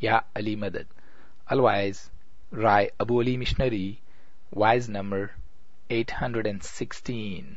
Ya Ali Madad. Otherwise, Rai Abu Ali Missionary, wise number 816.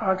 8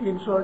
300,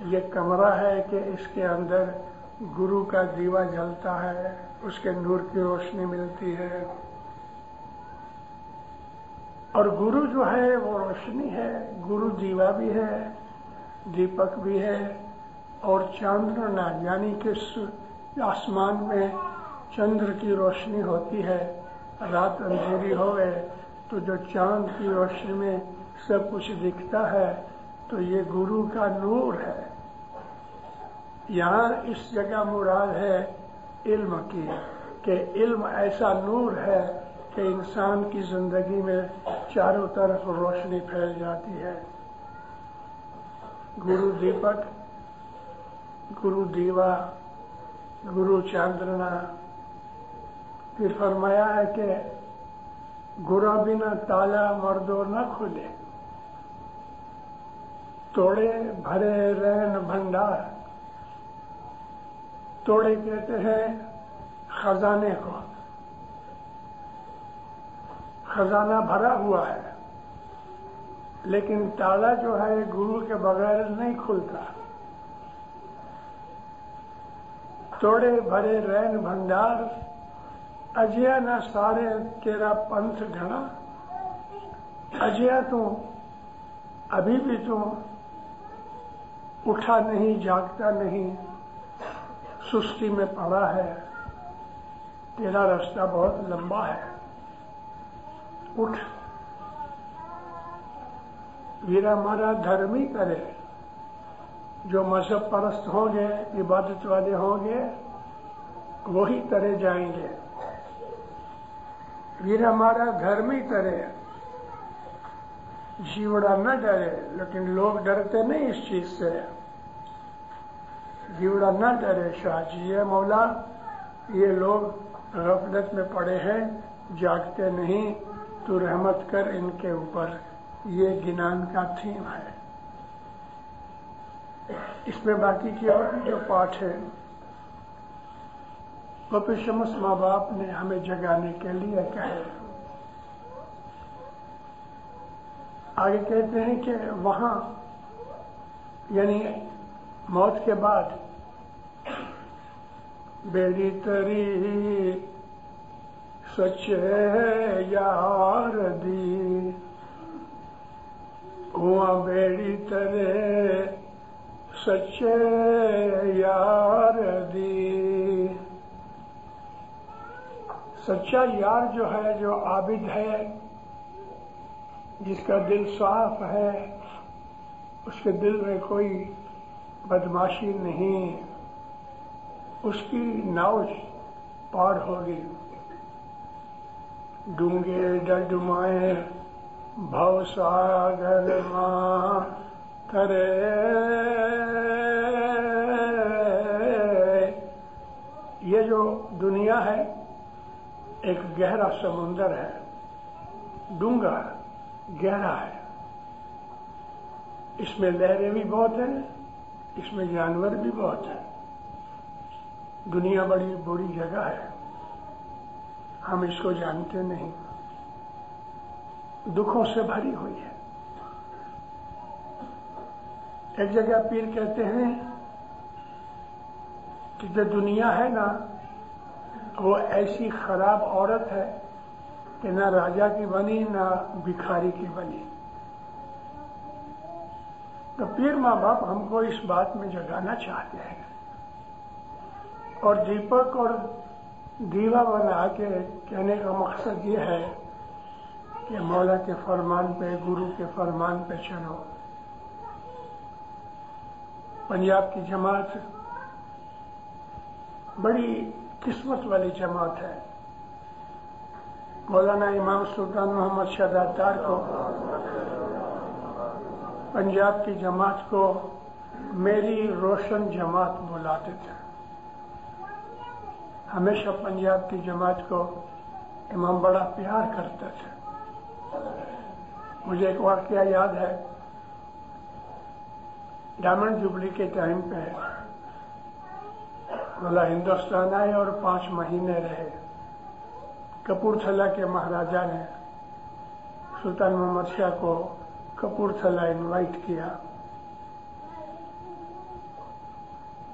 یہ کمرہ ہے کہ اس کے اندر گرو کا دیوا جلتا ہے، اس کے نور کی روشنی ملتی ہے، اور گرو جو ہے وہ روشنی ہے، گرو دیوا بھی ہے، دیپک بھی ہے، اور چاندرنا یعنی کہ آسمان میں چندر کی روشنی ہوتی ہے، رات اندھیری ہوئے تو جو چاند کی روشنی میں سب کچھ دکھتا ہے، تو یہ گرو کا نور ہے۔ یہاں اس جگہ مراد ہے علم کی، کہ علم ایسا نور ہے کہ انسان کی زندگی میں چاروں طرف روشنی پھیل جاتی ہے۔ گرو دیپک، گرو دیوا، گرو چاندرنا۔ پھر فرمایا ہے کہ گرو بنا تالا مردو نہ کھلے، توڑے بھرے رین بھنڈار۔ توڑے کہتے ہیں خزانے کو، خزانہ بھرا ہوا ہے، لیکن تالا جو ہے گرو کے بغیر نہیں کھلتا۔ توڑے بھرے رین بھنڈار، اجیا نہ سارے تیرا پنتھ گھنا۔ اجیا تو ابھی بھی تو اٹھا نہیں، جاگتا نہیں، سستی میں پڑا ہے، تیرا راستہ بہت لمبا ہے، اٹھ۔ ویرا مارا دھرمی کرے، جو مذہب پرست ہوں گے، عبادت والے ہوں گے، وہی ترے جائیں گے۔ ویرا مارا دھرمی کرے، جیوڑا نہ ڈرے، لیکن لوگ ڈرتے نہیں اس چیز سے۔ جیوڑا نہ ڈرے شاہ جی، ہے مولا یہ لوگ غفلت میں پڑے ہیں، جاگتے نہیں، تو رحمت کر ان کے اوپر۔ یہ گنان کا تھیم ہے۔ اس میں باقی کی اور بھی جو پاٹ ہے، گوپی شمس ماں باپ نے ہمیں جگانے کے لیے کہے۔ آگے کہتے ہیں کہ وہاں یعنی موت کے بعد بیڑی تری سچے یار دی، ہوا بیڑی ترے سچے یار دی۔ سچا یار جو ہے، جو عابد ہے، جس کا دل صاف ہے، اس کے دل میں کوئی بدماشی نہیں، اس کی ناؤ پار ہوگی۔ ڈونگے ڈڈمائے بھو ساگر ماں کرے، یہ جو دنیا ہے ایک گہرا سمندر ہے، ڈونگا گہرا ہے، اس میں لہریں بھی بہت ہیں، اس میں جانور بھی بہت ہیں۔ دنیا بڑی بری جگہ ہے، ہم اس کو جانتے نہیں، دکھوں سے بھری ہوئی ہے۔ ایک جگہ پیر کہتے ہیں کہ جو دنیا ہے نا، وہ ایسی خراب عورت ہے کہ نہ راجا کی بنی نہ بھکاری کی بنی۔ تو پیر ماں باپ ہم کو اس بات میں جگانا چاہتے ہیں، اور دیپک اور دیوا بنا کے کہنے کا مقصد یہ ہے کہ مولا کے فرمان پہ، گرو کے فرمان پہ چلو۔ پنجاب کی جماعت بڑی قسمت والی جماعت ہے۔ مولانا امام سلطان محمد شہزاد دار کو پنجاب کی جماعت کو میری روشن جماعت بلاتے تھے۔ ہمیشہ پنجاب کی جماعت کو امام بڑا پیار کرتے تھے۔ مجھے ایک واقعہ یاد ہے، ڈائمنڈ جبلی کے ٹائم پہ مولا ہندوستان آئے اور 5 مہینے رہے۔ کپورتھلا کے مہاراجا نے سلطان محمد شاہ کو کپورتھلا انوائٹ کیا،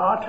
8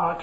8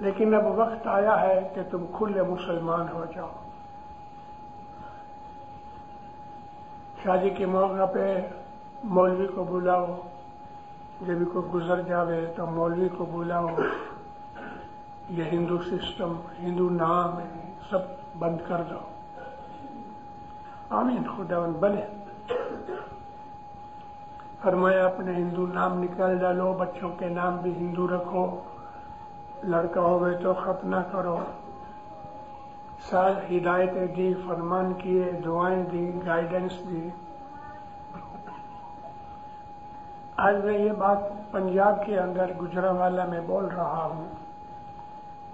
لیکن اب وقت آیا ہے کہ تم کھلے مسلمان ہو جاؤ. شادی کے موقع پہ مولوی کو بلاؤ، جب کوئی گزر جاوے تو مولوی کو بلاؤ. یہ ہندو سسٹم، ہندو نام سب بند کر دو. آمین، خداوند بنے. فرمایا اپنے ہندو نام نکال ڈالو، بچوں کے نام بھی ہندو رکھو، لڑکا ہوئے تو ختنہ کرو. سال ہدایتیں دی، فرمان کیے، دعائیں دی، گائیڈنس دی. آج میں یہ بات پنجاب کے اندر گجرانوالہ میں بول رہا ہوں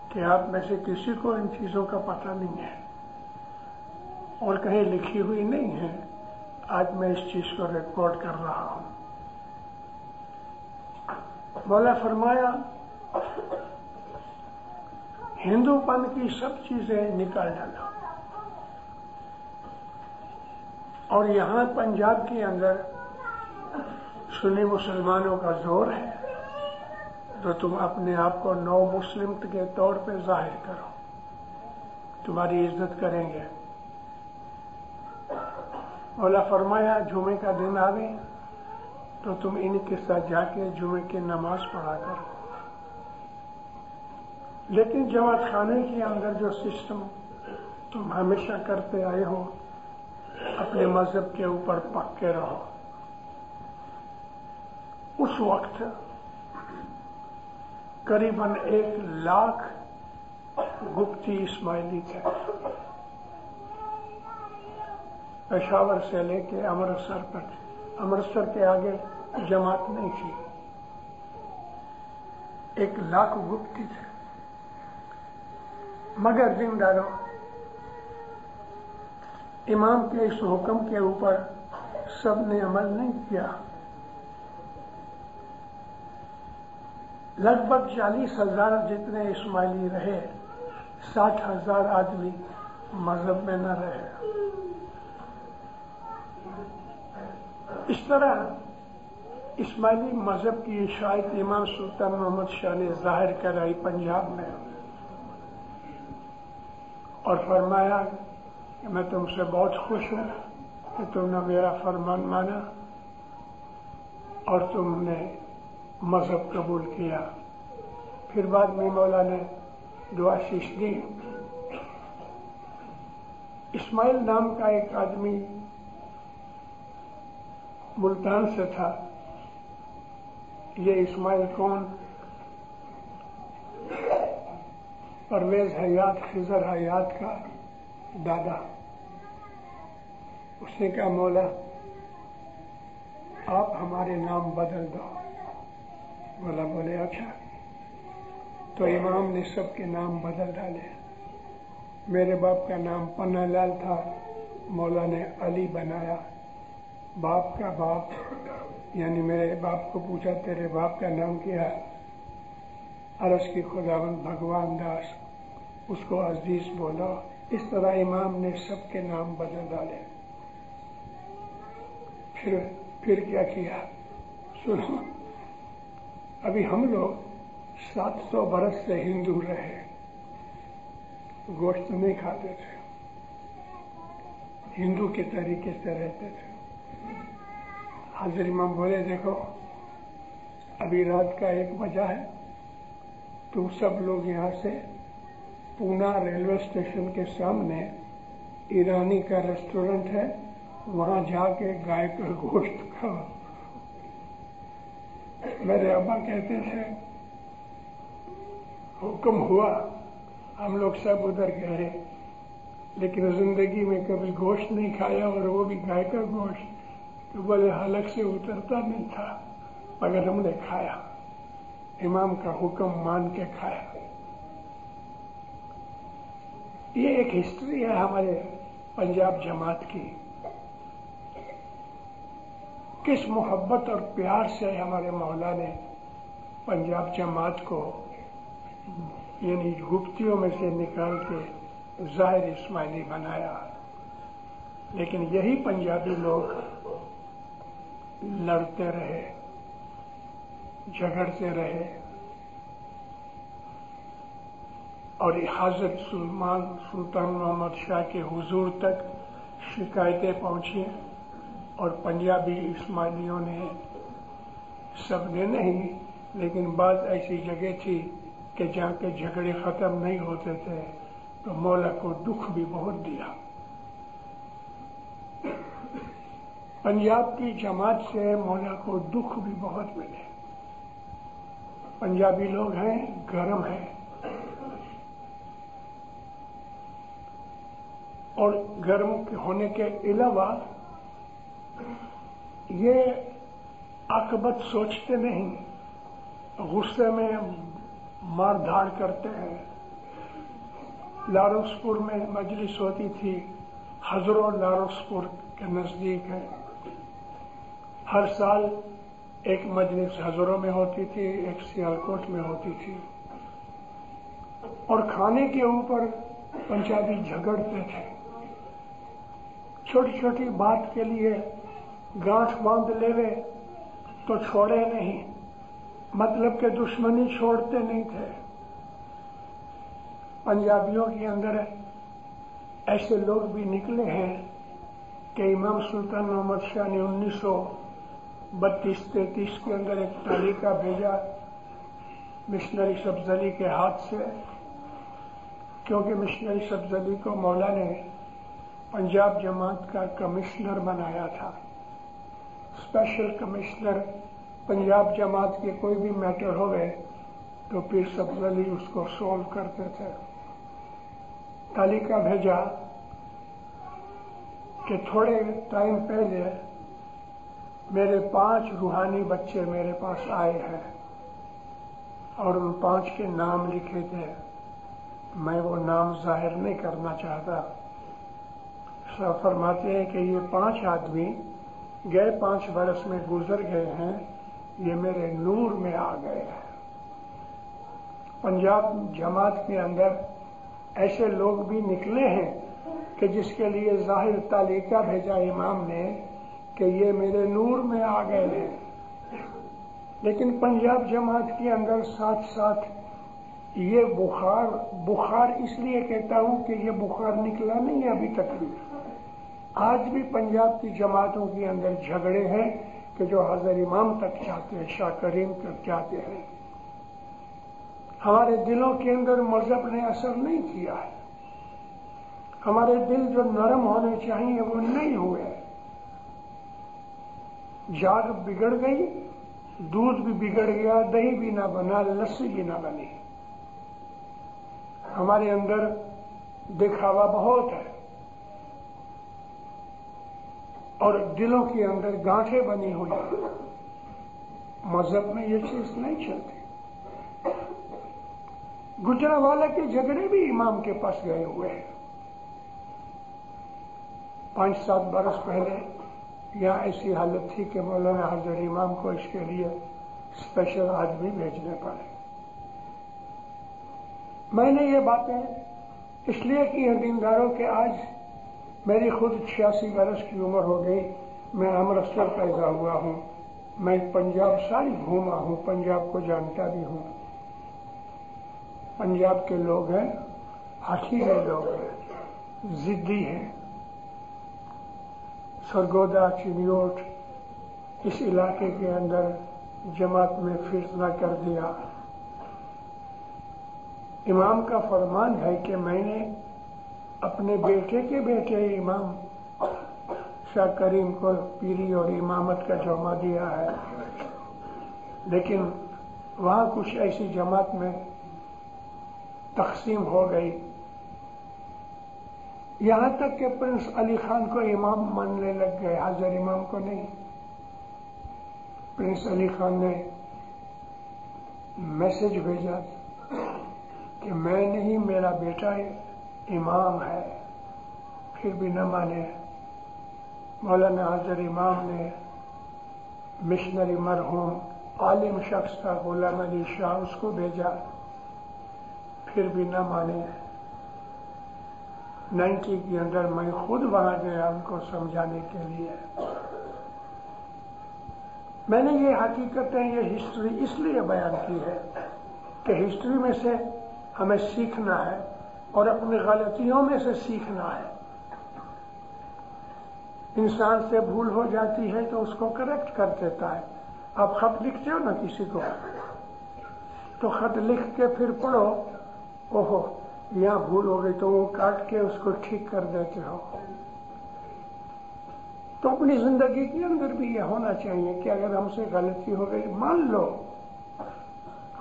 کہ آپ میں سے کسی کو ان چیزوں کا پتہ نہیں ہے اور کہیں لکھی ہوئی نہیں ہے. آج میں اس چیز کو ریکارڈ کر رہا ہوں. مولا فرمایا ہندو پن کی سب چیزیں نکال ڈالا. اور یہاں پنجاب کے اندر سنی مسلمانوں کا زور ہے تو تم اپنے آپ کو نو مسلم کے طور پہ ظاہر کرو، تمہاری عزت کریں گے. مولا فرمایا جمعے کا دن آوے تو تم ان کے ساتھ جا کے جمعے کی نماز پڑھا کرو. لیکن جماعت خانے کے اندر جو سسٹم تم ہمیشہ کرتے آئے ہو، اپنے مذہب کے اوپر پکے رہو. اس وقت قریباً 1,00,000 گپتی اسماعیلی تھے. پشاور سے لے کے امرتسر تک، امرتسر کے آگے جماعت نہیں تھی. 1,00,000 گپتی تھے. مگر دینداروں، امام کے اس حکم کے اوپر سب نے عمل نہیں کیا. لگ بھگ 40,000 جتنے اسماعیلی رہے، 60,000 آدمی مذہب میں نہ رہے. اس طرح اسماعیلی مذہب کی اشاعت امام سلطان محمد شاہ نے ظاہر کرائی پنجاب میں، اور فرمایا کہ میں تم سے بہت خوش ہوں کہ تم نے میرا فرمان مانا اور تم نے مذہب قبول کیا. پھر بعد میں مولا نے دعا شیش دی. اسماعیل نام کا ایک آدمی ملتان سے تھا. یہ اسماعیل کون؟ پرویز حیات، خضر حیات کا دادا. اس نے کہا مولا آپ ہمارے نام بدل دو. مولا بولے اچھا. تو امام نے سب کے نام بدل ڈالے. میرے باپ کا نام پناہ لال تھا، مولا نے علی بنایا. باپ کا باپ یعنی میرے باپ کو پوچھا تیرے باپ کا نام کیا؟ عرض کی خداوند بھگوان داس. اس کو عزیز بولا. اس طرح امام نے سب کے نام بدل ڈالے. پھر کیا سنو، ابھی ہم لوگ 700 برس سے ہندو رہے، گوشت نہیں کھاتے تھے، ہندو کے طریقے سے رہتے تھے. حضرت امام بولے دیکھو ابھی رات کا 1 بجا ہے، تم سب لوگ یہاں سے پونا ریلوے اسٹیشن کے سامنے ایرانی کا ریسٹورنٹ ہے، وہاں جا کے گائے کا گوشت کھاؤ. میرے ابا کہتے تھے حکم ہوا، ہم لوگ سب ادھر گئے، لیکن زندگی میں کبھی گوشت نہیں کھایا، اور وہ بھی گائے کا گوشت. تو بولے حلق سے اترتا نہیں تھا، مگر ہم نے کھایا، امام کا حکم مان کے کھایا. یہ ایک ہسٹری ہے ہمارے پنجاب جماعت کی. کس محبت اور پیار سے ہمارے مولا نے پنجاب جماعت کو یعنی گپتیوں میں سے نکال کے ظاہر اسماعیلی بنایا. لیکن یہی پنجابی لوگ لڑتے رہے، جھگڑتے رہے. اور حضرت سلطان محمد شاہ کے حضور تک شکایتیں پہنچی اور پنجابی اسماعیلیوں نے، سب نے نہیں لیکن بعض ایسی جگہ تھی کہ جہاں کے جھگڑے ختم نہیں ہوتے تھے تو مولا کو دکھ بھی بہت دیا. پنجاب کی جماعت سے مولا کو دکھ بھی بہت ملے. پنجابی لوگ ہیں، گرم ہیں، اور گرم ہونے کے علاوہ یہ عاقبت سوچتے نہیں، غصے میں مار دھاڑ کرتے ہیں. لاروسپور میں مجلس ہوتی تھی، ہزروں لاروسپور کے نزدیک ہے. ہر سال ایک مجلس ہزروں میں ہوتی تھی، ایک سیالکوٹ میں ہوتی تھی، اور کھانے کے اوپر پنجابی جھگڑتے تھے. چھوٹی چھوٹی بات کے لیے گانٹھ باندھ لیوے تو چھوڑے نہیں، مطلب کہ دشمنی چھوڑتے نہیں تھے. پنجابیوں کے اندر ایسے لوگ بھی نکلے ہیں کہ امام سلطان محمد شاہ نے 1932-33 کے اندر ایک تعلیقہ بھیجا مشنری سبزلی کے ہاتھ سے، کیونکہ مشنری سبزلی کو مولا نے پنجاب جماعت کا کمشنر بنایا تھا. اسپیشل کمشنر پنجاب جماعت کے کوئی بھی میٹر ہوئے تو پیر سبزلی اس کو سولو کرتے تھے. تعلیقہ بھیجا کہ تھوڑے ٹائم پہلے میرے 5 روحانی بچے میرے پاس آئے ہیں اور ان 5 کے نام لکھے تھے. میں وہ نام ظاہر نہیں کرنا چاہتا. فرماتے ہیں کہ یہ 5 آدمی گئے 5 برس میں گزر گئے ہیں، یہ میرے نور میں آ گئے ہیں. پنجاب جماعت کے اندر ایسے لوگ بھی نکلے ہیں کہ جس کے لیے ظاہر تعلیقہ بھیجا امام نے کہ یہ میرے نور میں آ گئے ہیں، لیکن پنجاب جماعت کے اندر ساتھ ساتھ یہ بخار اس لیے کہتا ہوں کہ یہ بخار نکلا نہیں ہے ابھی تک بھی. آج بھی پنجاب کی جماعتوں کے اندر جھگڑے ہیں کہ جو حضرت امام تک چاہتے ہیں، شاہ کریم تک چاہتے ہیں. ہمارے دلوں کے اندر مذہب نے اثر نہیں کیا ہے. ہمارے دل جو نرم ہونے چاہیے وہ نہیں ہوئے. جاگ بگڑ گئی، دودھ بھی بگڑ گیا، دہی بھی نہ بنا، لسی بھی نہ بنی. ہمارے اندر دکھاوا بہت ہے اور دلوں کے اندر گانٹھیں بنی ہوئی. مذہب میں یہ چیز نہیں چلتی. گجرانوالہ کے جھگڑے بھی امام کے پاس گئے ہوئے ہیں. 5-7 برس پہلے یہاں ایسی حالت تھی کہ مولانا حضرت امام کو اس کے لیے اسپیشل آدمی بھیجنے پڑے. میں نے یہ باتیں اس لیے کی ہیں دینداروں کہ آج میری خود 86 برس کی عمر ہو گئی. میں امرتسر پیدا ہوا ہوں. میں پنجاب ساری گھوما ہوں، پنجاب کو جانتا بھی ہوں. پنجاب کے لوگ ہیں، ہٹھیلے لوگ ہیں، ضدی ہیں. سرگودا چنیوٹ اس علاقے کے اندر جماعت میں فتنہ کر دیا. امام کا فرمان ہے کہ میں نے اپنے بیٹے کے بیٹے امام شاہ کریم کو پیری اور امامت کا جمع دیا ہے، لیکن وہاں کچھ ایسی جماعت میں تقسیم ہو گئی، یہاں تک کہ پرنس علی خان کو امام ماننے لگ گئے، حضرت امام کو نہیں. پرنس علی خان نے میسج بھیجا کہ میں نہیں، میرا بیٹا امام ہے، پھر بھی نہ مانے. مولانا حضرت امام نے مشنری مرحوم عالم شخص تھا غلام علی شاہ، اس کو بھیجا، پھر بھی نہ مانے. 90 کے اندر میں خود وہاں گیا ان کو سمجھانے کے لیے. میں نے یہ حقیقتیں، یہ ہسٹری اس لیے بیان کی ہے کہ ہسٹری میں سے ہمیں سیکھنا ہے اور اپنی غلطیوں میں سے سیکھنا ہے. انسان سے بھول ہو جاتی ہے تو اس کو کریکٹ کر دیتا ہے. آپ خط لکھتے ہو نا کسی کو، تو خط لکھ کے پھر پڑھو، اوہو یہاں بھول ہو گئی، تو وہ کاٹ کے اس کو ٹھیک کر دیتے ہو. تو اپنی زندگی کے اندر بھی یہ ہونا چاہیے کہ اگر ہم سے غلطی ہو گئی مان لو.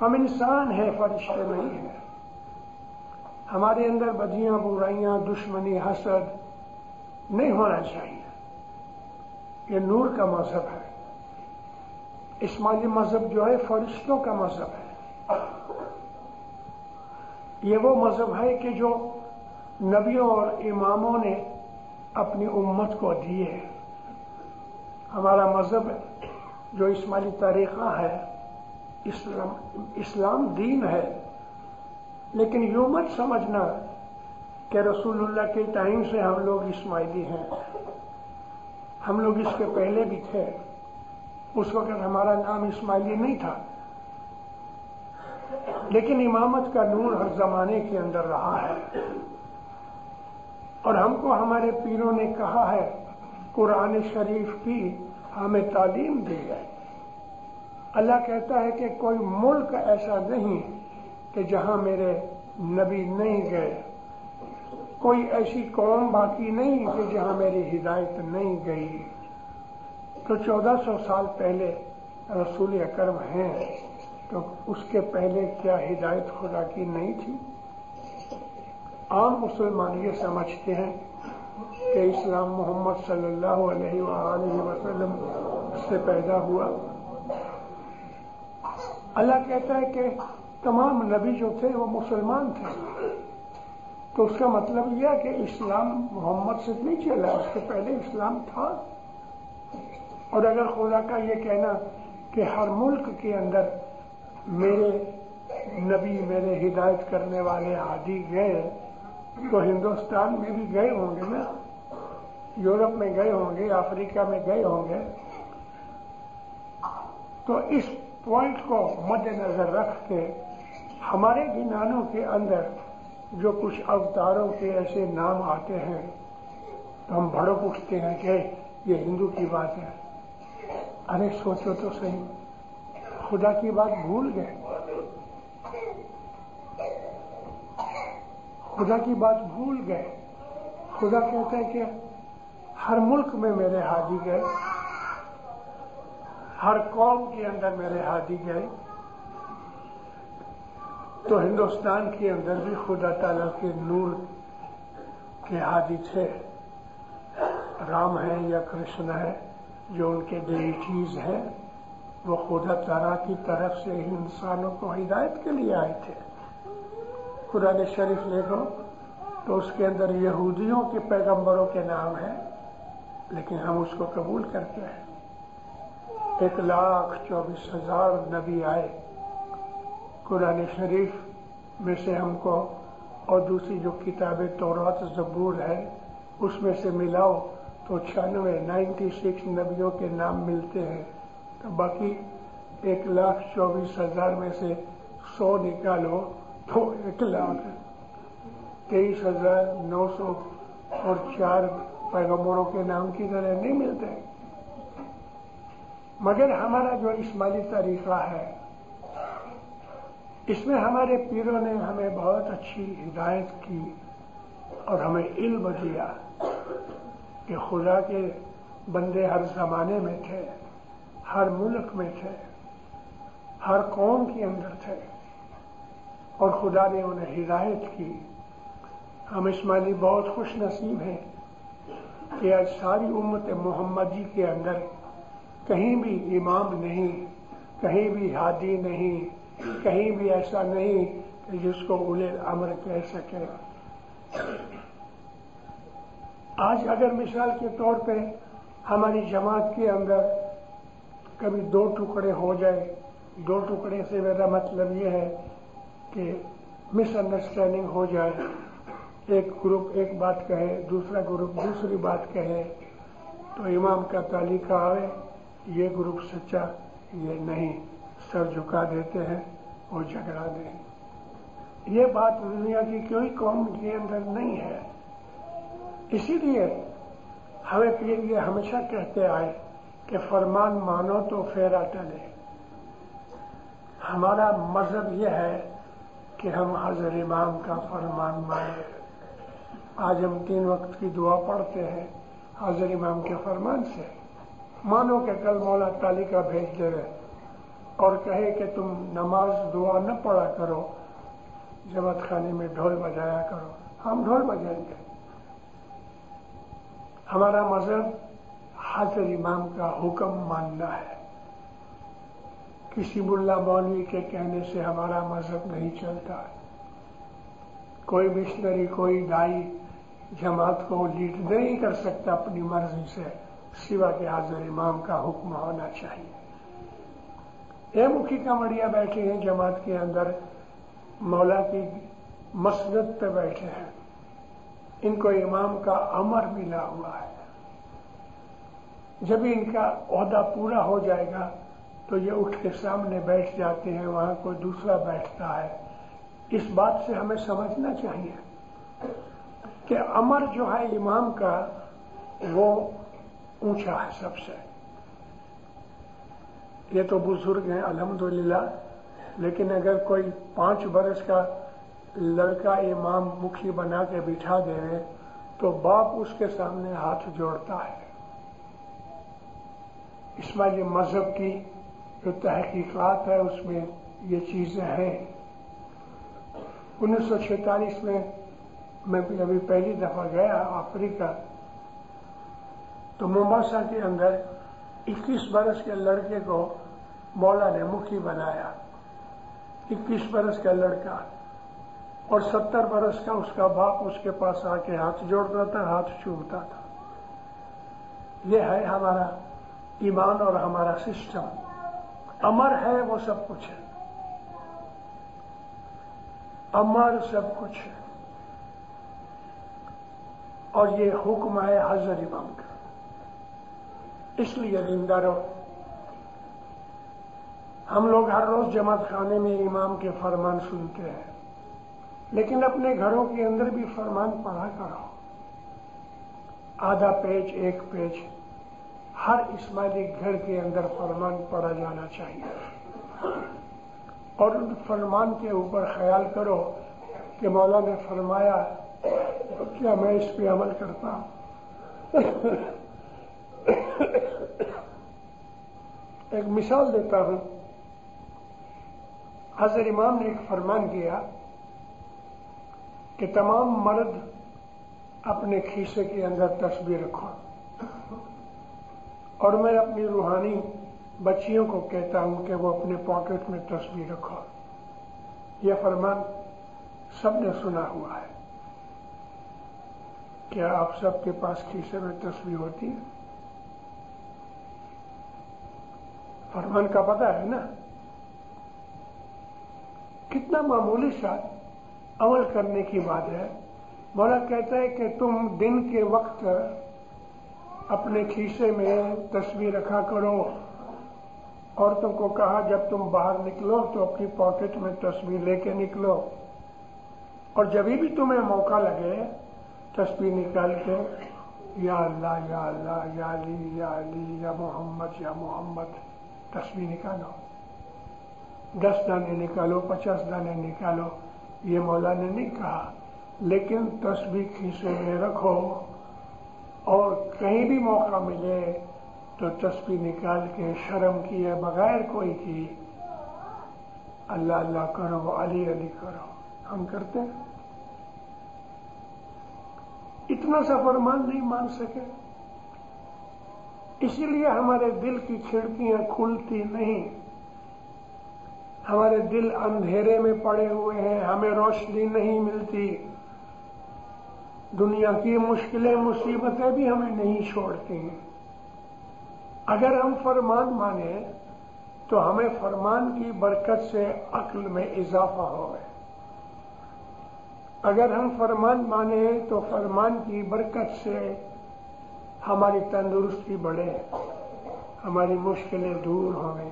ہم انسان ہیں، فرشتے نہیں ہیں. ہمارے اندر بدیاں، برائیاں، دشمنی، حسد نہیں ہونا چاہیے. یہ نور کا مذہب ہے. اسماعیلی مذہب جو ہے فرشتوں کا مذہب ہے. یہ وہ مذہب ہے کہ جو نبیوں اور اماموں نے اپنی امت کو دیے. ہمارا مذہب جو اسماعیلی طریقہ ہے، اسلام دین ہے. لیکن یوں مت سمجھنا کہ رسول اللہ کے ٹائم سے ہم لوگ اسماعیلی ہیں. ہم لوگ اس کے پہلے بھی تھے. اس وقت ہمارا نام اسماعیلی نہیں تھا، لیکن امامت کا نور ہر زمانے کے اندر رہا ہے. اور ہم کو ہمارے پیروں نے کہا ہے، قرآن شریف کی ہمیں تعلیم دی ہے. اللہ کہتا ہے کہ کوئی ملک ایسا نہیں کہ جہاں میرے نبی نہیں گئے، کوئی ایسی قوم باقی نہیں کہ جہاں میری ہدایت نہیں گئی. تو 1400 سال پہلے رسول اکرم ہیں، تو اس کے پہلے کیا ہدایت خدا کی نہیں تھی؟ عام مسلمان یہ سمجھتے ہیں کہ اسلام محمد صلی اللہ علیہ وآلہ وسلم سے پیدا ہوا. اللہ کہتا ہے کہ تمام نبی جو تھے وہ مسلمان تھے. تو اس کا مطلب یہ ہے کہ اسلام محمد سے نہیں چلا، اس کے پہلے اسلام تھا. اور اگر خدا کا یہ کہنا کہ ہر ملک کے اندر میرے نبی، میرے ہدایت کرنے والے ہادی گئے، تو ہندوستان میں بھی گئے ہوں گے نا، یورپ میں گئے ہوں گے، افریقہ میں گئے ہوں گے. تو اس پوائنٹ کو مد نظر رکھ کے ہمارے گنانوں کے اندر جو کچھ اوتاروں کے ایسے نام آتے ہیں تو ہم بھڑک اٹھتے ہیں کہ یہ ہندو کی بات ہے. ارے سوچو تو صحیح، خدا کی بات بھول گئے. خدا کی بات بھول گئے. خدا کہتا ہے کہ ہر ملک میں میرے ہادی گئے، ہر قوم کے اندر میرے ہادی گئے. تو ہندوستان کے اندر بھی خدا تعالیٰ کے نور کے ہادی تھے. رام ہے یا کرشن ہے، جو ان کے ڈیٹیز ہیں، وہ خدا تعالیٰ کی طرف سے ہی انسانوں کو ہدایت کے لیے آئے تھے. قرآن شریف دیکھو تو اس کے اندر یہودیوں کے پیغمبروں کے نام ہیں، لیکن ہم اس کو قبول کرتے ہیں. 1,24,000 نبی آئے. قرآن شریف میں سے ہم کو اور دوسری جو کتابیں تورات زبور ہے اس میں سے ملاؤ تو 96 نبیوں کے نام ملتے ہیں. تو باقی 1,24,000 میں سے 100 نکالو تو 1,23,904 پیغمبروں کے نام کی طرح نہیں ملتے. مگر ہمارا جو اسماعیلی طریقہ ہے، اس میں ہمارے پیروں نے ہمیں بہت اچھی ہدایت کی اور ہمیں علم دیا کہ خدا کے بندے ہر زمانے میں تھے، ہر ملک میں تھے، ہر قوم کے اندر تھے، اور خدا نے انہیں ہدایت کی. ہم اسماعیلی بہت خوش نصیب ہیں کہ آج ساری امت محمدی کے اندر کہیں بھی امام نہیں، کہیں بھی ہادی نہیں، کہیں بھی ایسا نہیں کہ جس کو اولے الامر کہہ سکے. آج اگر مثال کے طور پہ ہماری جماعت کے اندر کبھی 2 ٹکڑے ہو جائے، 2 ٹکڑے سے میرا مطلب یہ ہے کہ مس انڈرسٹینڈنگ ہو جائے، ایک گروپ ایک بات کہے، دوسرا گروپ دوسری بات کہے، تو امام کا تعلیقہ آئے، یہ گروپ سچا، یہ نہیں، سر جھکا دیتے ہیں اور جھگڑا دیں. یہ بات دنیا کی کوئی قوم کے اندر نہیں ہے. اسی لیے ہمیں یہ ہمیشہ کہتے آئے کہ فرمان مانو تو پھیرا ٹلے. ہمارا مذہب یہ ہے کہ ہم حضرت امام کا فرمان مانیں. آج ہم 3 وقت کی دعا پڑھتے ہیں حضرت امام کے فرمان سے. مانو کہ کل مولا تعالی کا بھیج دے اور کہے کہ تم نماز دعا نہ پڑھا کرو، جماعت خانے میں ڈھول بجایا کرو، ہم ڈھول بجائیں گے. ہمارا مذہب حضرت امام کا حکم ماننا ہے. کسی ملا مولوی کے کہنے سے ہمارا مذہب نہیں چلتا. کوئی مشنری، کوئی دائی جماعت کو لیڈ نہیں کر سکتا اپنی مرضی سے، سوا کہ حضرت امام کا حکم ہونا چاہیے. یہ مکھی کمڑیا بیٹھے ہیں جماعت کے اندر، مولا کی مسند پہ بیٹھے ہیں، ان کو امام کا امر ملا ہوا ہے. جب ان کا عہدہ پورا ہو جائے گا تو یہ اٹھ کے سامنے بیٹھ جاتے ہیں، وہاں کوئی دوسرا بیٹھتا ہے. اس بات سے ہمیں سمجھنا چاہیے کہ امر جو ہے امام کا وہ اونچا ہے سب سے. یہ تو بزرگ ہیں الحمدللہ، لیکن اگر کوئی 5 برس کا لڑکا امام مکھی بنا کے بٹھا دے تو باپ اس کے سامنے ہاتھ جوڑتا ہے. اس میں یہ مذہب کی جو تحقیقات ہے اس میں یہ چیزیں ہیں. 1946 میں ابھی پہلی دفعہ گیا افریقہ، تو مومباسا کے اندر 21 برس کے لڑکے کو مولا نے مکھی بنایا. 21 برس کا لڑکا اور 70 برس کا اس کا باپ اس کے پاس آ کے ہاتھ جوڑتا تھا، ہاتھ چومتا تھا. یہ ہے ہمارا ایمان اور ہمارا سسٹم. امر ہے وہ سب کچھ ہے، امر سب کچھ ہے. اور یہ حکم ہے حضرت امام کا. اس لیے زندہ رہو. ہم لوگ ہر روز جماعت خانے میں امام کے فرمان سنتے ہیں، لیکن اپنے گھروں کے اندر بھی فرمان پڑھا کرو. آدھا پیج، 1 پیج، ہر اسماعیلی گھر کے اندر فرمان پڑھا جانا چاہیے. اور ان فرمان کے اوپر خیال کرو کہ مولا نے فرمایا تو کیا میں اس پہ عمل کرتا ہوں. ایک مثال دیتا ہوں. حضرت امام نے ایک فرمان کیا کہ تمام مرد اپنے کھیسے کے اندر تسبیح رکھو، اور میں اپنی روحانی بچیوں کو کہتا ہوں کہ وہ اپنے پاکٹ میں تسبیح رکھو. یہ فرمان سب نے سنا ہوا ہے. کیا آپ سب کے پاس کھیسے میں تسبیح ہوتی ہے؟ فرمان کا پتہ ہے نا. کتنا معمولی سا عمل کرنے کی بات ہے. مولا کہتا ہے کہ تم دن کے وقت اپنے کھیسے میں تسبیح رکھا کرو. عورتوں کو کہا جب تم باہر نکلو تو اپنی پاکٹ میں تسبیح لے کے نکلو، اور جب بھی تمہیں موقع لگے تسبیح نکال کے یا اللہ یا اللہ یا علی یا علی یا محمد تسبیح نکالو. 10 دانے نکالو، 50 دانے نکالو، یہ مولا نے نہیں کہا، لیکن تسبیح کھیسے میں رکھو اور کہیں بھی موقع ملے تو تسبیح نکال کے شرم کیے بغیر کوئی کی اللہ اللہ کرو، علی علی کرو. ہم کرتے ہیں. اتنا سا فرمان نہیں مان سکے، اسی لیے ہمارے دل کی کھڑکیاں کھلتی نہیں. ہمارے دل اندھیرے میں پڑے ہوئے ہیں، ہمیں روشنی نہیں ملتی. دنیا کی مشکلیں مصیبتیں بھی ہمیں نہیں چھوڑتی ہیں. اگر ہم فرمان مانیں تو ہمیں فرمان کی برکت سے عقل میں اضافہ ہوگا. اگر ہم فرمان مانیں تو فرمان کی برکت سے ہماری تندرستی بڑھے، ہماری مشکلیں دور ہوئیں،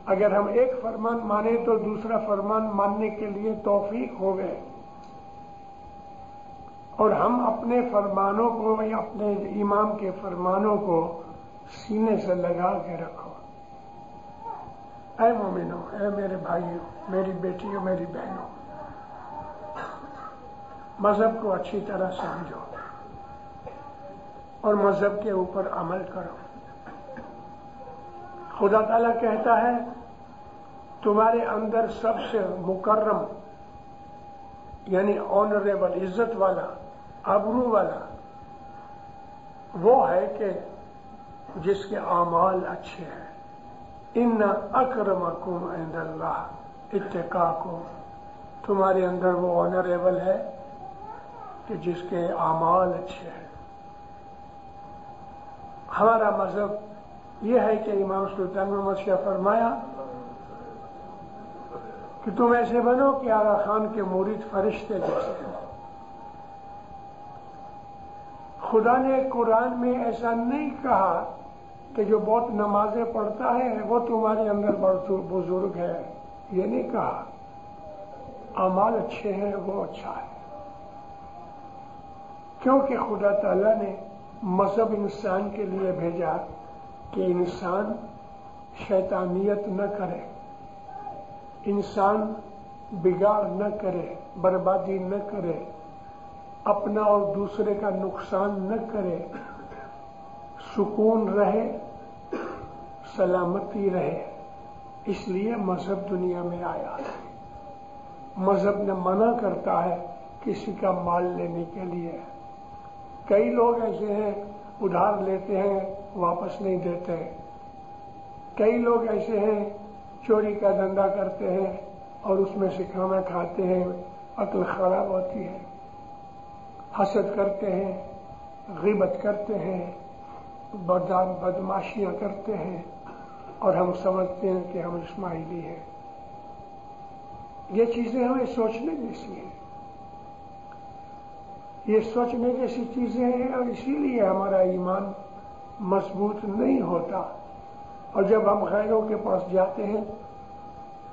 اگر ہم ایک فرمان مانیں تو دوسرا فرمان ماننے کے لیے توفیق ہو گئے، اور ہم اپنے فرمانوں کو یا اپنے امام کے فرمانوں کو سینے سے لگا کے رکھو۔ اے مومنوں، اے میرے بھائیوں، میری بیٹیوں، میری بہنوں، مذہب کو اچھی طرح سمجھو اور مذہب کے اوپر عمل کرو۔ خدا تعالیٰ کہتا ہے تمہارے اندر سب سے مکرم یعنی آنریبل، عزت والا، آبرو والا وہ ہے کہ جس کے اعمال اچھے ہیں۔ ان اکرمکم عند اللہ اتقاکم، تمہارے اندر وہ آنریبل ہے کہ جس کے اعمال اچھے ہیں۔ ہمارا مذہب یہ ہے کہ امام سلطان محمد شاہ فرمایا کہ تم ایسے بنو کہ آغا خان کے مرید فرشتے جیسے ہیں۔ خدا نے قرآن میں ایسا نہیں کہا کہ جو بہت نمازیں پڑھتا ہے وہ تمہارے اندر بزرگ ہے، یہ نہیں کہا۔ اعمال اچھے ہیں وہ اچھا ہے، کیونکہ خدا تعالیٰ نے مذہب انسان کے لیے بھیجا کہ انسان شیطانیت نہ کرے، انسان بگاڑ نہ کرے، بربادی نہ کرے، اپنا اور دوسرے کا نقصان نہ کرے، سکون رہے، سلامتی رہے۔ اس لیے مذہب دنیا میں آیا ہے۔ مذہب نے منع کرتا ہے کسی کا مال لینے کے لیے۔ کئی لوگ ایسے ہیں ادھار لیتے ہیں واپس نہیں دیتے، کئی لوگ ایسے ہیں چوری کا دھندا کرتے ہیں اور اس میں سے کھانا کھاتے ہیں، عقل خراب ہوتی ہے، حسد کرتے ہیں، غیبت کرتے ہیں، بدماشیاں کرتے ہیں، اور ہم سمجھتے ہیں کہ ہم اسماعیلی ہیں۔ یہ چیزیں ہمیں سوچنے جیسی ہیں، یہ سوچنے جیسی چیزیں ہیں، اور اسی لیے ہمارا ایمان مضبوط نہیں ہوتا۔ اور جب ہم غیروں کے پاس جاتے ہیں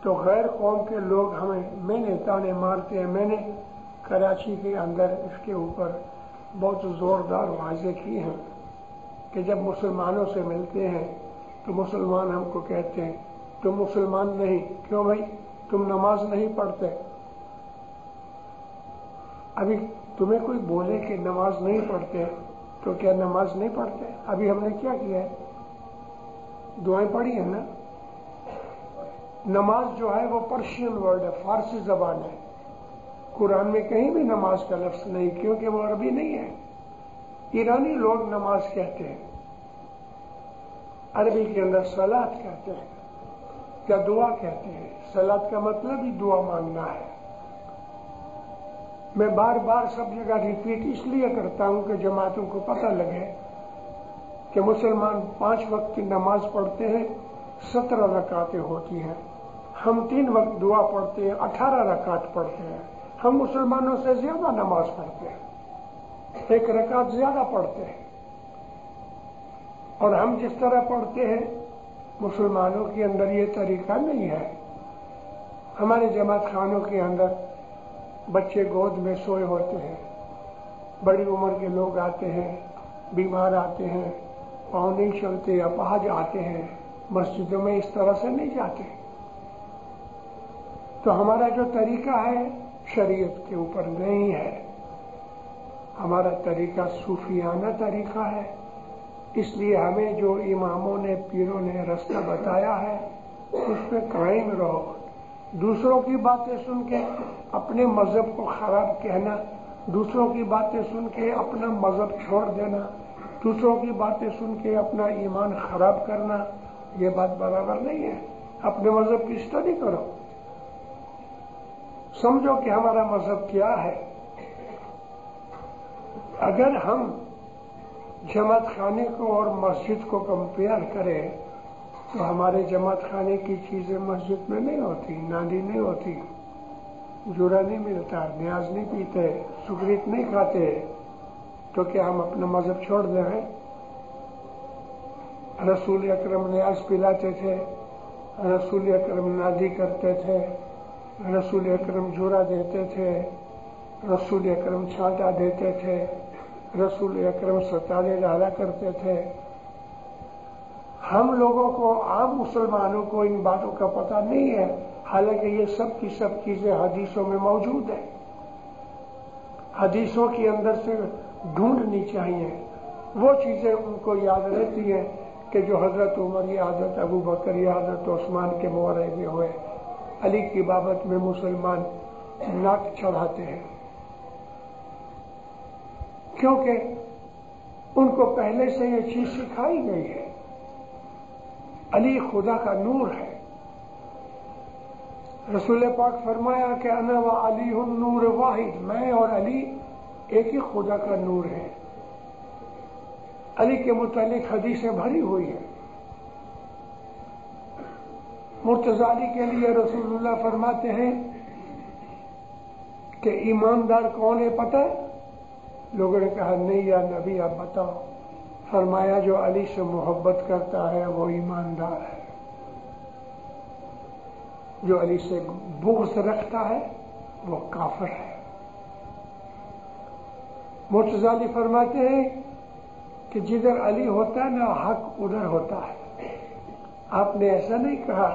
تو غیر قوم کے لوگ ہمیں میں نے تانے مارتے ہیں۔ میں نے کراچی کے اندر اس کے اوپر بہت زوردار واضح کی ہیں کہ جب مسلمانوں سے ملتے ہیں تو مسلمان ہم کو کہتے ہیں تم مسلمان نہیں، کیوں بھائی تم نماز نہیں پڑھتے؟ ابھی تمہیں کوئی بولے کہ نماز نہیں پڑھتے تو کیا نماز نہیں پڑھتے؟ ابھی ہم نے کیا کیا ہے؟ دعائیں پڑھی ہیں نا۔ نماز جو ہے وہ پرشین ورڈ ہے، فارسی زبان ہے۔ قرآن میں کہیں بھی نماز کا لفظ نہیں، کیونکہ وہ عربی نہیں ہے۔ ایرانی لوگ نماز کہتے ہیں، عربی کے اندر صلاۃ کہتے ہیں یا دعا کہتے ہیں۔ صلاۃ کا مطلب ہی دعا مانگنا ہے۔ میں بار بار سب جگہ ریپیٹ اس لیے کرتا ہوں کہ جماعتوں کو پتہ لگے کہ مسلمان 5 وقت کی نماز پڑھتے ہیں، 17 رکعتیں ہوتی ہیں۔ ہم 3 وقت دعا پڑھتے ہیں، 18 رکعت پڑھتے ہیں۔ ہم مسلمانوں سے زیادہ نماز پڑھتے ہیں، 1 رکعت زیادہ پڑھتے ہیں۔ اور ہم جس طرح پڑھتے ہیں مسلمانوں کے اندر یہ طریقہ نہیں ہے۔ ہمارے جماعت خانوں کے اندر بچے گود میں سوئے ہوتے ہیں، بڑی عمر کے لوگ آتے ہیں، بیمار آتے ہیں، پاؤں نہیں چلتے، اپاہج آتے ہیں، مسجدوں میں اس طرح سے نہیں جاتے۔ تو ہمارا جو طریقہ ہے شریعت کے اوپر نہیں ہے، ہمارا طریقہ صوفیانہ طریقہ ہے۔ اس لیے ہمیں جو اماموں نے، پیروں نے راستہ بتایا ہے اس پہ قائم رہو۔ دوسروں کی باتیں سن کے اپنے مذہب کو خراب کہنا، دوسروں کی باتیں سن کے اپنا مذہب چھوڑ دینا، دوسروں کی باتیں سن کے اپنا ایمان خراب کرنا، یہ بات برابر نہیں ہے۔ اپنے مذہب کی اسٹڈی کرو، سمجھو کہ ہمارا مذہب کیا ہے۔ اگر ہم جماعت خانے کو اور مسجد کو کمپیئر کریں تو ہمارے جماعت خانے کی چیزیں مسجد میں نہیں ہوتی، ناندی نہیں ہوتی، جورا نہیں ملتا، نیاز نہیں پیتے، سگریٹ نہیں کھاتے، تو کیا ہم اپنا مذہب چھوڑ دیں؟ رسول اکرم نیاز پلاتے تھے، رسول اکرم نادی کرتے تھے، رسول اکرم جھورا دیتے تھے، رسول اکرم چھانٹا دیتے تھے، رسول اکرم ستانے ڈالا کرتے تھے۔ ہم لوگوں کو، عام مسلمانوں کو ان باتوں کا پتہ نہیں ہے، حالانکہ یہ سب کی سب چیزیں حدیثوں میں موجود ہیں۔ حدیثوں کے اندر سے ڈھونڈنی چاہیے، وہ چیزیں ان کو یاد رہتی ہیں کہ جو حضرت عمر یا حضرت ابو بکر یا حضرت عثمان کے مورثے ہوئے علی کی بابت میں مسلمان ناک چڑھاتے ہیں، کیونکہ ان کو پہلے سے یہ چیز سکھائی گئی ہے۔ علی خدا کا نور ہے۔ رسول پاک فرمایا کہ انا و علی النور واحد، میں اور علی ایک ہی خدا کا نور ہے۔ علی کے متعلق حدیثیں بھری ہوئی ہیں۔ مرتضی علی کے لیے رسول اللہ فرماتے ہیں کہ ایماندار کون ہے پتہ ہے؟ لوگوں نے کہا نہیں یا نبی آپ بتاؤ۔ فرمایا جو علی سے محبت کرتا ہے وہ ایماندار ہے، جو علی سے بغض رکھتا ہے وہ کافر ہے۔ مرتضی علی فرماتے ہیں کہ جدھر علی ہوتا ہے نا حق ادھر ہوتا ہے۔ آپ نے ایسا نہیں کہا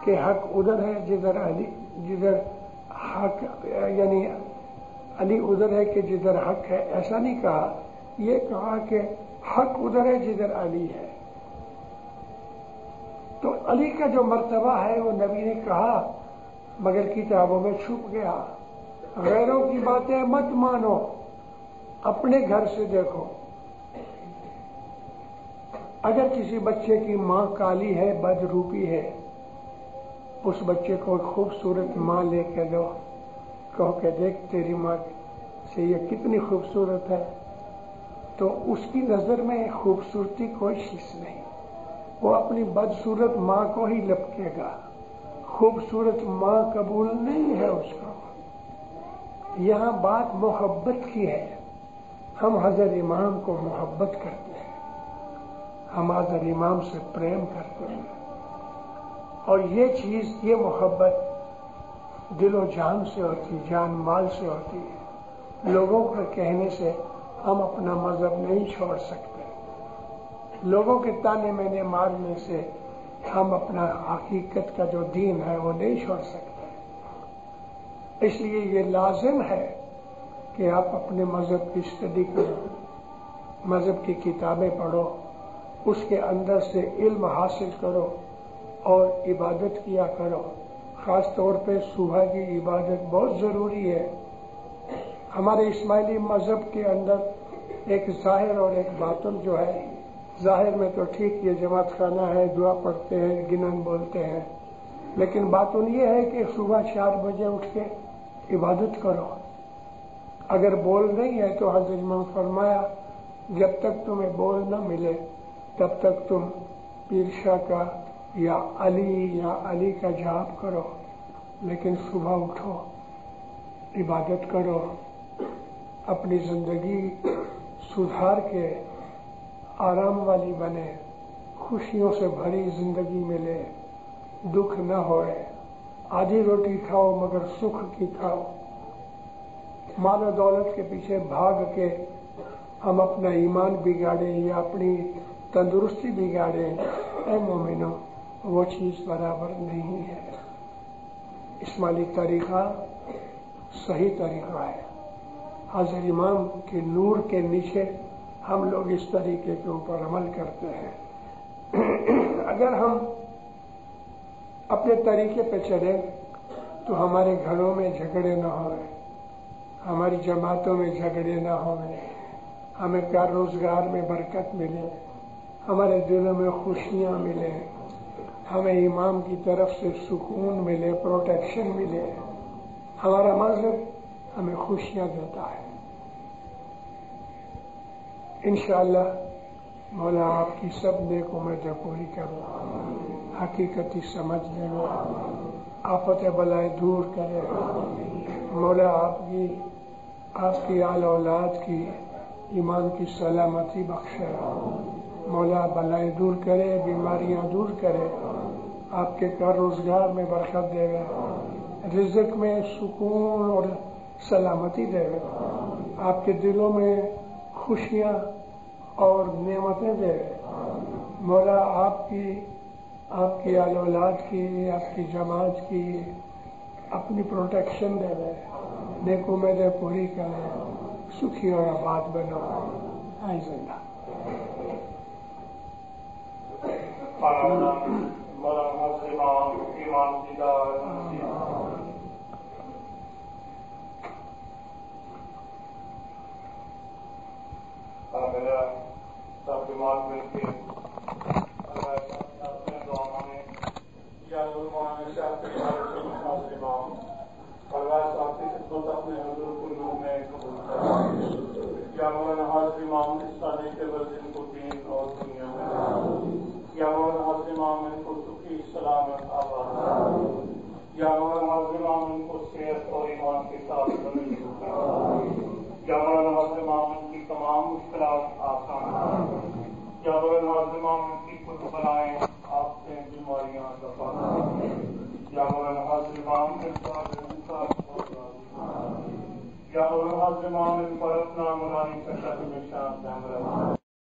کہ حق ادھر ہے جدھر حق، یعنی علی ادھر ہے کہ جدھر حق ہے، ایسا نہیں کہا۔ یہ کہا کہ حق ادھر ہے جدھر علی ہے۔ تو علی کا جو مرتبہ ہے وہ نبی نے کہا مگر کتابوں میں چھپ گیا۔ غیروں کی باتیں مت مانو، اپنے گھر سے دیکھو۔ اگر کسی بچے کی ماں کالی ہے، بد روپی ہے، اس بچے کو ایک خوبصورت ماں لے کے دو، کہو کہ دیکھ تیری ماں سے یہ کتنی خوبصورت ہے، تو اس کی نظر میں خوبصورتی کوئی چیز نہیں، وہ اپنی بدصورت ماں کو ہی لپکے گا۔ خوبصورت ماں قبول نہیں ہے اس کو۔ یہاں بات محبت کی ہے۔ ہم حضرت امام کو محبت کرتے ہیں، ہم حضرت امام سے پریم کرتے ہیں، اور یہ چیز، یہ محبت دل و جان سے ہوتی، جان مال سے ہوتی ہے۔ لوگوں کے کہنے سے ہم اپنا مذہب نہیں چھوڑ سکتے، لوگوں کے تانے مینے مارنے سے ہم اپنا حقیقت کا جو دین ہے وہ نہیں چھوڑ سکتے۔ اس لیے یہ لازم ہے کہ آپ اپنے مذہب کی اسٹڈی کرو، مذہب کی کتابیں پڑھو، اس کے اندر سے علم حاصل کرو اور عبادت کیا کرو۔ خاص طور پہ صبح کی عبادت بہت ضروری ہے۔ ہمارے اسماعیلی مذہب کے اندر ایک ظاہر اور ایک باطن جو ہے، ظاہر میں تو ٹھیک یہ جماعت خانہ ہے، دعا پڑھتے ہیں، گنن بولتے ہیں، لیکن باطن یہ ہے کہ صبح 4 بجے اٹھ کے عبادت کرو۔ اگر بول نہیں ہے تو حضرت امام فرمایا جب تک تمہیں بول نہ ملے تب تک تم پیر شاہ کا یا علی کا جپ کرو، لیکن صبح اٹھو، عبادت کرو، اپنی زندگی سدھار کے آرام والی بنے، خوشیوں سے بھری زندگی ملے، دکھ نہ ہوئے، آدھی روٹی کھاؤ مگر سکھ کی کھاؤ۔ مال و دولت کے پیچھے بھاگ کے ہم اپنا ایمان بگاڑیں یا اپنی تندرستی بگاڑیں، اے مومنوں وہ چیز برابر نہیں ہے۔ اسماعیلی طریقہ صحیح طریقہ ہے۔ حضرت امام کے نور کے نیچے ہم لوگ اس طریقے کے اوپر عمل کرتے ہیں۔ اگر ہم اپنے طریقے پہ چلیں تو ہمارے گھروں میں جھگڑے نہ ہوئے، ہماری جماعتوں میں جھگڑے نہ ہوئے، ہمیں کار روزگار میں برکت ملے، ہمارے دلوں میں خوشیاں ملے، ہمیں امام کی طرف سے سکون ملے، پروٹیکشن ملے۔ ہمارا مذہب ہمیں خوشیاں دیتا ہے۔ انشاءاللہ مولا آپ کی سب نیک امیدیں پوری کرو، حقیقتی سمجھ دے گا، آفت بلائے دور کرے۔ مولا آپ کی آل اولاد کی ایمان کی سلامتی بخشے، مولا بلائے دور کرے، بیماریاں دور کرے، آپ کے کار روزگار میں برکت دے گا، رزق میں سکون اور سلامتی دے گا، آپ کے دلوں میں خوشیاں اور نعمتیں دے گا۔ مولا آپ کی آل اولاد کی، آپ کی جماعت کی اپنی پروٹیکشن دے دے، نیک امیدیں پوری کرے، سکھی اور آباد بنو۔ آئی زندہ سب دماغ مل کے سلامت آباد یا مولانا حاضر امام کو صحت اور ایمان کے ساتھ بنی یا مولانا حاضر امام کی تمام مشکلات آسان یا مولانا حاضر امام کی کچھ بلائیں آپ سے بیماریاں دفع یا مولانا حاضر امام کے ساتھ یا مولانا حاضر امام پر اپنا ملانی کا شکل نشان